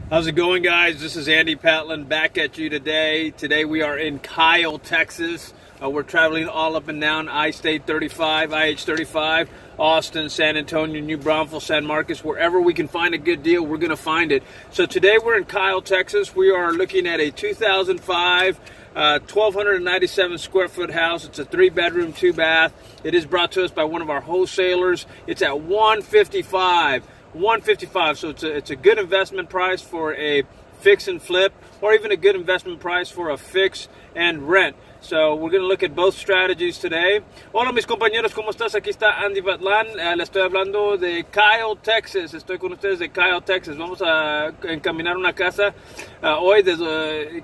How's it going, guys? This is Andy Patlan back at you today. Today we are in Kyle, Texas. We're traveling all up and down I-State 35, IH-35, Austin, San Antonio, New Braunfels, San Marcos. Wherever we can find a good deal, we're going to find it. So today we're in Kyle, Texas. We are looking at a 2005 1,297 square foot house. It's a 3-bedroom, 2-bath. It is brought to us by one of our wholesalers. It's at $155. So it's a good investment price for a fix and flip, or even a good investment price for a fix and rent. So we're going to look at both strategies today. Hola mis compañeros, ¿cómo estás? Aquí está Andy Patlan. Le estoy hablando de Kyle, Texas. Estoy con ustedes de Kyle, Texas. Vamos a encaminar una casa hoy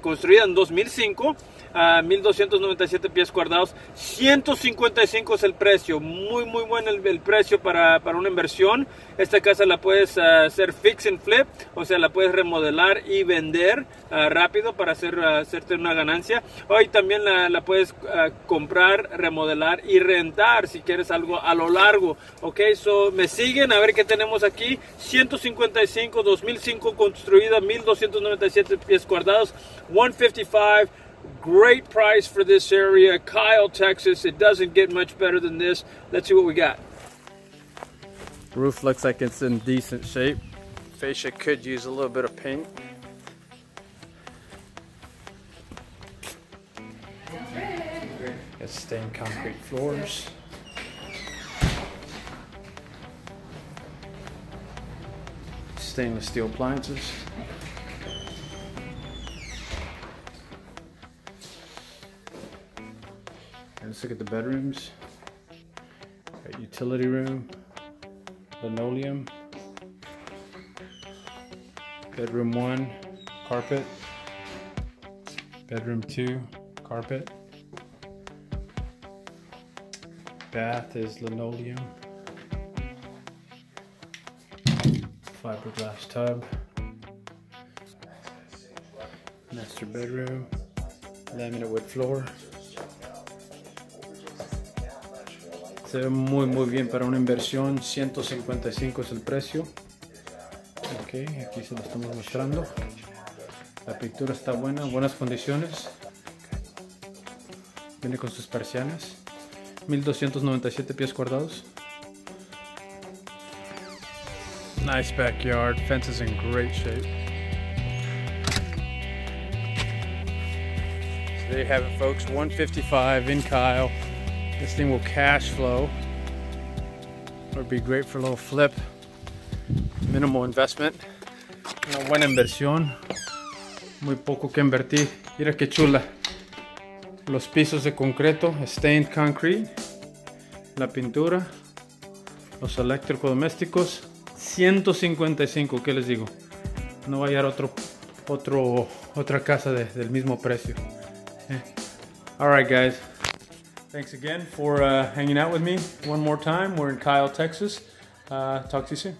construida en 2005. 1,297 pies cuadrados, 155 es el precio, muy bueno el precio para una inversión. Esta casa la puedes hacer fix and flip, o sea, la puedes remodelar y vender rápido para hacerte una ganancia. Hoy también la puedes comprar, remodelar y rentar si quieres algo a lo largo. Ok, so me siguen a ver qué tenemos aquí. 155, 2005 construida, 1,297 pies cuadrados, 155. Great price for this area, Kyle, Texas. It doesn't get much better than this. Let's see what we got. Roof looks like it's in decent shape. Fascia could use a little bit of paint. Got stained concrete floors. Stainless steel appliances. Let's look at the bedrooms. Got utility room, linoleum. Bedroom 1, carpet. Bedroom 2, carpet. Bath is linoleum. Fiberglass tub. Master bedroom. Laminate wood floor. Se ve muy bien para una inversión. 155 es el precio. Ok, aquí se lo estamos mostrando. La pintura está buena, buenas condiciones. Viene con sus persianas. 1,297 pies cuadrados. Nice backyard. Fence is in great shape. So there you have it, folks. 155 in Kyle. This thing will cash flow. It would be great for a little flip. Minimal investment. Una buena inversión. Muy poco que invertir. Mira qué chula. Los pisos de concreto, stained concrete. La pintura. Los electrodomésticos. 155, ¿qué les digo? No va a hallar otra casa del mismo precio. Alright, guys. Thanks again for hanging out with me one more time. We're in Kyle, Texas. Talk to you soon.